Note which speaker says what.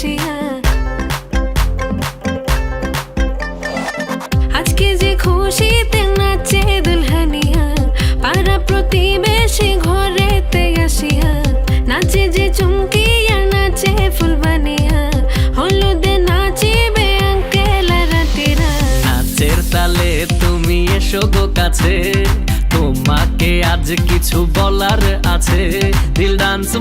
Speaker 1: আসিয়া। আজকে যে খুশিতে নাচে দুলহানিয়া, পাড়া প্রতিবেশী ঘরেতে আসিয়া। নাচে যে চুমকিয়া নাচে ফুলবানিয়া, হলুদে নাচিবে আঙ্কেল আর আন্টিরা।
Speaker 2: নাচের তালে তুমি এসো গো কাছে, তোমাকে আজ কিছু বলার আছে। দিল ডান্স